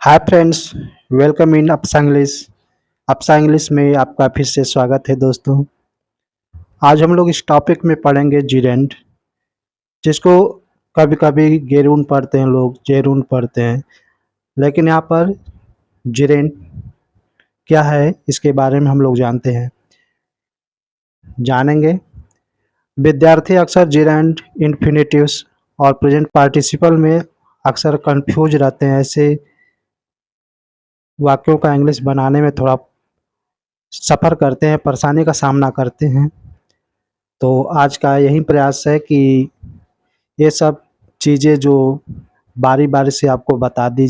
Hi friends, welcome in अपसा English. अपसा English में आपका फिर से स्वागत है दोस्तों। आज हम लोग इस टॉपिक में पढ़ेंगे जीरेंड, जिसको कभी कभी गेरून पढ़ते हैं लोग, जेरून पढ़ते हैं। लेकिन यहाँ पर जीरेंड क्या है इसके बारे में हम लोग जानेंगे। विद्यार्थी अक्सर जीरेंड, इन्फिनेटिव्स और प्रेजेंट पार्टिसिपल में अक्सर कंफ्यूज रहते हैं। ऐसे वाक्यों का इंग्लिश बनाने में थोड़ा सफ़र करते हैं, परेशानी का सामना करते हैं। तो आज का यही प्रयास है कि ये सब चीज़ें जो बारी बारी से आपको बताई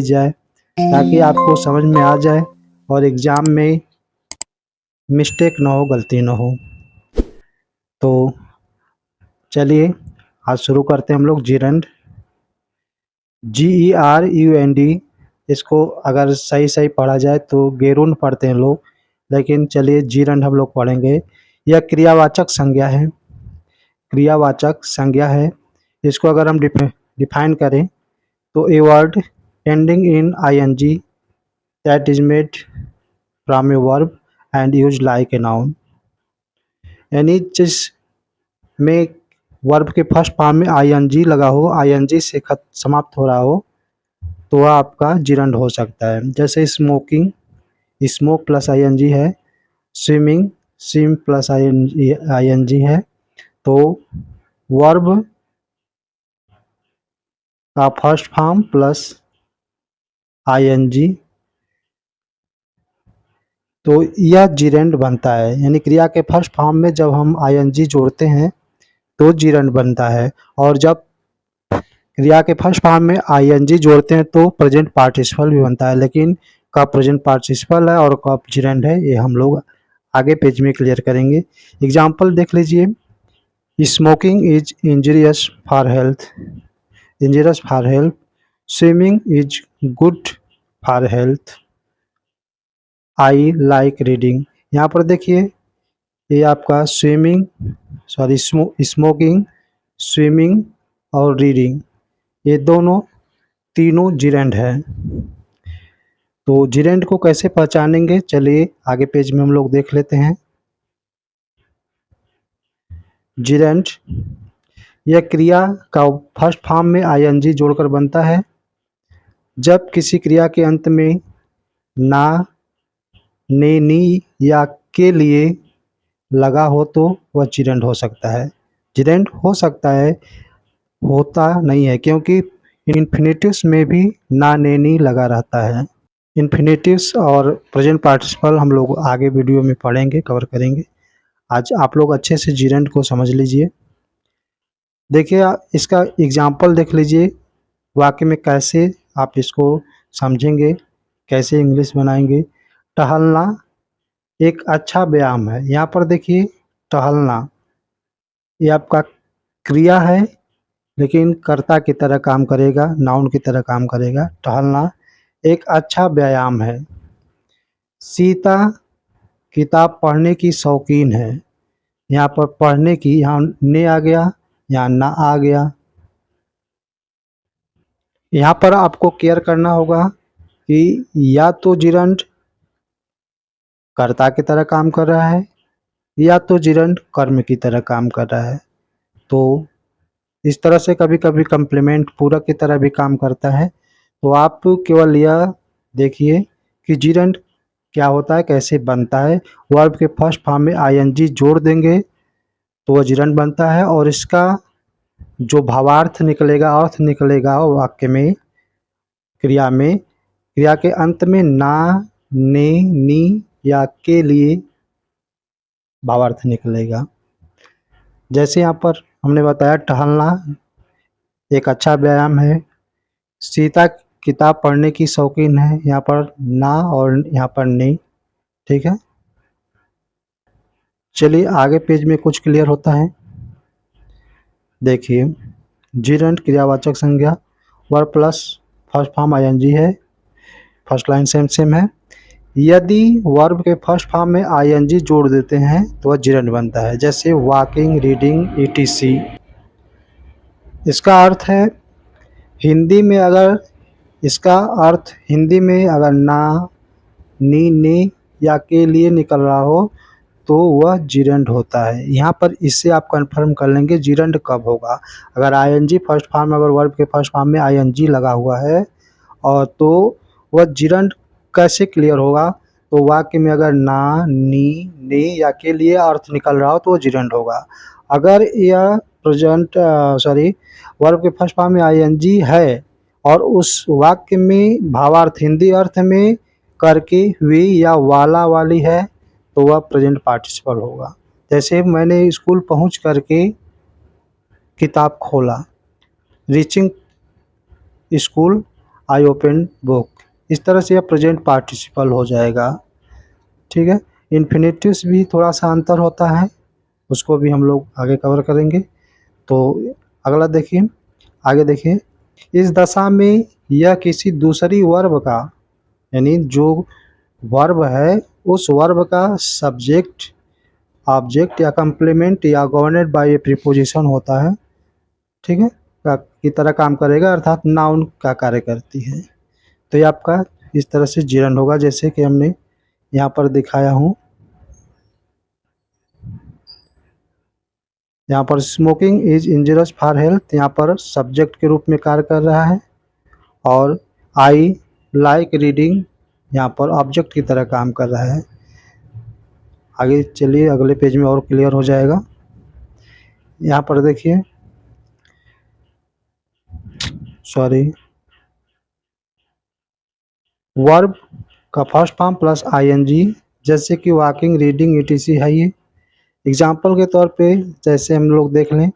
जाए, ताकि आपको समझ में आ जाए और एग्ज़ाम में मिस्टेक ना हो, गलती ना हो। तो चलिए आज शुरू करते हैं हम लोग जीरेंड। GERUND, इसको अगर सही सही पढ़ा जाए तो गेरून पढ़ते हैं लोग, लेकिन चलिए जीरेंड हम लोग पढ़ेंगे। यह क्रियावाचक संज्ञा है। इसको अगर हम डिफाइन करें तो a word ending in ing that is made from a verb and use like a noun. यानी जिस में वर्ब के फर्स्ट फॉर्म में ing लगा हो, ing से समाप्त हो रहा हो, तो वह आपका जीरेंड हो सकता है। जैसे स्मोकिंग, स्मोक प्लस ing है। स्विमिंग, स्विम प्लस ing है। तो वर्ब का फर्स्ट फॉर्म प्लस ing, तो यह जीरेंड बनता है। यानी क्रिया के फर्स्ट फॉर्म में जब हम ing जोड़ते हैं तो जीरेंड बनता है, और जब क्रिया के फर्स्ट फॉर्म में ing जोड़ते हैं तो प्रेजेंट पार्टिसिपल भी बनता है। लेकिन कब प्रेजेंट पार्टिसिपल है और कब जीरेंड है, ये हम लोग आगे पेज में क्लियर करेंगे। एग्जाम्पल देख लीजिए। Smoking is injurious for health, swimming is good for health, I like reading. यहाँ पर देखिए, ये आपका स्मोकिंग, स्विमिंग और रीडिंग, ये तीनों जीरेंड है। तो जीरेंड को कैसे पहचानेंगे, चलिए आगे पेज में हम लोग देख लेते हैं। जीरेंड यह क्रिया का फर्स्ट फॉर्म में ing जोड़कर बनता है। जब किसी क्रिया के अंत में ना, ने, नी या के लिए लगा हो तो वह जीरेंड हो सकता है। जीरेंड हो सकता है, होता नहीं है, क्योंकि इन्फिनेटिव्स में भी ना, ने, नी लगा रहता है। इन्फिनेटिव्स और प्रेजेंट पार्टिसिपल हम लोग आगे वीडियो में पढ़ेंगे, कवर करेंगे। आज आप लोग अच्छे से जीरेंड को समझ लीजिए। देखिए इसका एग्जाम्पल देख लीजिए, वाक्य में कैसे आप इसको समझेंगे, कैसे इंग्लिश बनाएंगे। टहलना एक अच्छा व्यायाम है। यहाँ पर देखिए, टहलना ये आपका क्रिया है, लेकिन कर्ता की तरह काम करेगा, नाउन की तरह काम करेगा। टहलना एक अच्छा व्यायाम है। सीता किताब पढ़ने की शौकीन है। यहाँ पर पढ़ने की, यहाँ ने आ गया, यहाँ ना आ गया। यहाँ पर आपको केयर करना होगा कि या तो जीरेंड कर्ता की तरह काम कर रहा है, या तो जीरेंड कर्म की तरह काम कर रहा है। तो इस तरह से कभी कभी कम्प्लीमेंट पूरक की तरह भी काम करता है। तो आप केवल यह देखिए कि जीरेंड क्या होता है, कैसे बनता है। वर्ब के फर्स्ट फॉर्म में ing जोड़ देंगे तो वह जीरेंड बनता है, और इसका जो भावार्थ निकलेगा, अर्थ निकलेगा वाक्य में, क्रिया के अंत में ना, ने, नी या के लिए भावार्थ निकलेगा। जैसे यहाँ पर हमने बताया, टहलना एक अच्छा व्यायाम है। सीता किताब पढ़ने की शौकीन है, यहाँ पर ना और यहाँ पर नहीं। ठीक है, चलिए आगे पेज में कुछ क्लियर होता है। देखिए, जीरेंड क्रियावाचक संज्ञा, verb plus first form ing है। फर्स्ट लाइन सेम है। यदि वर्ब के फर्स्ट फॉर्म में ing जोड़ देते हैं तो वह जीरेंड बनता है। जैसे वॉकिंग, रीडिंग, etc। इसका अर्थ है, हिंदी में अगर इसका अर्थ हिंदी में अगर ना, नी, ने या के लिए निकल रहा हो तो वह जिरंड होता है। यहाँ पर इससे आप कंफर्म कर लेंगे जिरंड कब होगा। अगर आईएनजी फर्स्ट फॉर्म, अगर वर्ब के फर्स्ट फॉर्म में आईएनजी लगा हुआ है और तो वह जिरंड कैसे क्लियर होगा, तो वाक्य में अगर ना, नी, ने या के लिए अर्थ निकल रहा हो तो वो जिरंड होगा। अगर यह वर्ब के फर्स्ट फॉर्म में आईएनजी है और उस वाक्य में भावार्थ हिंदी अर्थ में करके, हुई या वाला वाली है तो वह प्रेजेंट पार्टिसिपल होगा। जैसे मैंने स्कूल पहुंच करके किताब खोला, reaching school I open book, इस तरह से यह प्रेजेंट पार्टिसिपल हो जाएगा। ठीक है, इन्फिनेटिव्स भी थोड़ा सा अंतर होता है, उसको भी हम लोग आगे कवर करेंगे। तो अगला देखिए, आगे देखिए, इस दशा में यह किसी दूसरी वर्ब का, यानी जो वर्ब है उस वर्ब का सब्जेक्ट, ऑब्जेक्ट या कंप्लीमेंट या गवर्नेड बाय ए प्रीपोजिशन होता है। ठीक है, की तरह काम करेगा, अर्थात नाउन का कार्य करती है। तो ये आपका इस तरह से जिरंड होगा, जैसे कि हमने यहाँ पर दिखाया हूँ। यहाँ पर smoking is injurious for health, यहाँ पर सब्जेक्ट के रूप में कार्य कर रहा है, और आई लाइक रीडिंग यहाँ पर ऑब्जेक्ट की तरह काम कर रहा है। आगे चलिए, अगले पेज में और क्लियर हो जाएगा। यहाँ पर देखिए, वर्ब का फर्स्ट फॉर्म प्लस आईएनजी, जैसे कि वॉकिंग, रीडिंग, ईटीसी है। ये एग्जाम्पल के तौर पे जैसे हम लोग देख लें,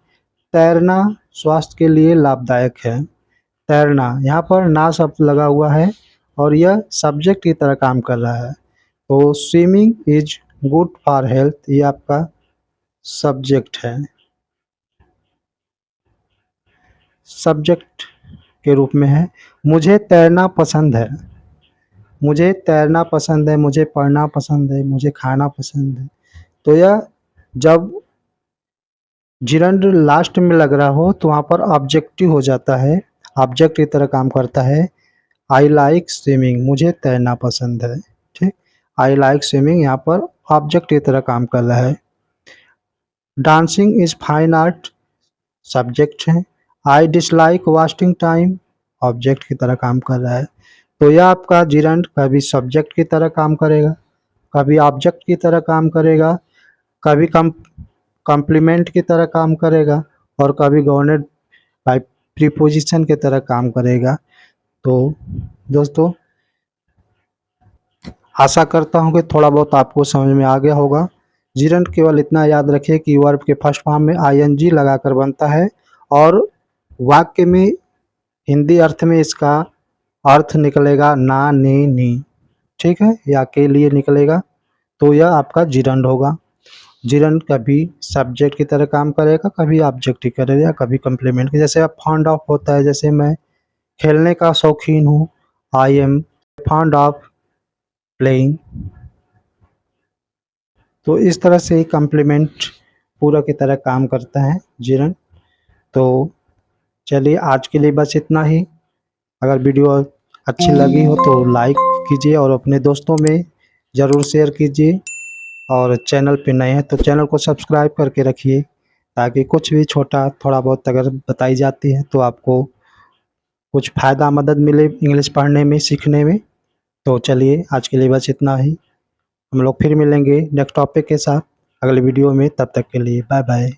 तैरना स्वास्थ्य के लिए लाभदायक है। तैरना, यहाँ पर ना शब्द लगा हुआ है और यह सब्जेक्ट की तरह काम कर रहा है। तो swimming is good for health, ये आपका सब्जेक्ट है, सब्जेक्ट के रूप में है। मुझे तैरना पसंद है, मुझे तैरना पसंद है, मुझे पढ़ना पसंद है, मुझे खाना पसंद है। तो यह जब जिरंड लास्ट में लग रहा हो तो वहाँ पर ऑब्जेक्टिव हो जाता है, ऑब्जेक्ट की तरह काम करता है। आई लाइक स्विमिंग, मुझे तैरना पसंद है। ठीक, आई लाइक स्विमिंग यहाँ पर ऑब्जेक्ट की तरह काम कर रहा है। Dancing is fine art, subject है। I dislike wasting time, object की तरह काम कर रहा है। तो यह आपका जिरंड कभी सब्जेक्ट की तरह काम करेगा, कभी ऑब्जेक्ट की तरह काम करेगा, कभी कॉम्प्लीमेंट की तरह काम करेगा, और कभी गवर्नेड बाय प्रीपोजिशन की तरह काम करेगा। तो दोस्तों, आशा करता हूँ कि थोड़ा बहुत आपको समझ में आ गया होगा। जिरंड केवल इतना याद रखिए कि वर्ब के फर्स्ट फॉर्म में आईएनजी लगाकर बनता है और वाक्य में हिंदी अर्थ में इसका अर्थ निकलेगा ना, ने, नी। ठीक है, या के लिए निकलेगा, तो यह आपका जिरंड होगा। जिरंड कभी सब्जेक्ट की तरह काम करेगा, कभी ऑब्जेक्ट की करेगा, कभी कंप्लीमेंट की। जैसे आप फॉन्ड ऑफ होता है, जैसे मैं खेलने का शौकीन हूँ, I am fond of playing. तो इस तरह से ही कंप्लीमेंट पूरा की तरह काम करता है जिरंड। तो चलिए, आज के लिए बस इतना ही। अगर वीडियो अच्छी लगी हो तो लाइक कीजिए और अपने दोस्तों में ज़रूर शेयर कीजिए, और चैनल पे नए हैं तो चैनल को सब्सक्राइब करके रखिए, ताकि कुछ भी छोटा थोड़ा बहुत अगर बताई जाती है तो आपको कुछ फ़ायदा, मदद मिले इंग्लिश पढ़ने में, सीखने में। तो चलिए, आज के लिए बस इतना ही। हम लोग फिर मिलेंगे नेक्स्ट टॉपिक के साथ अगले वीडियो में, तब तक के लिए बाय बाय।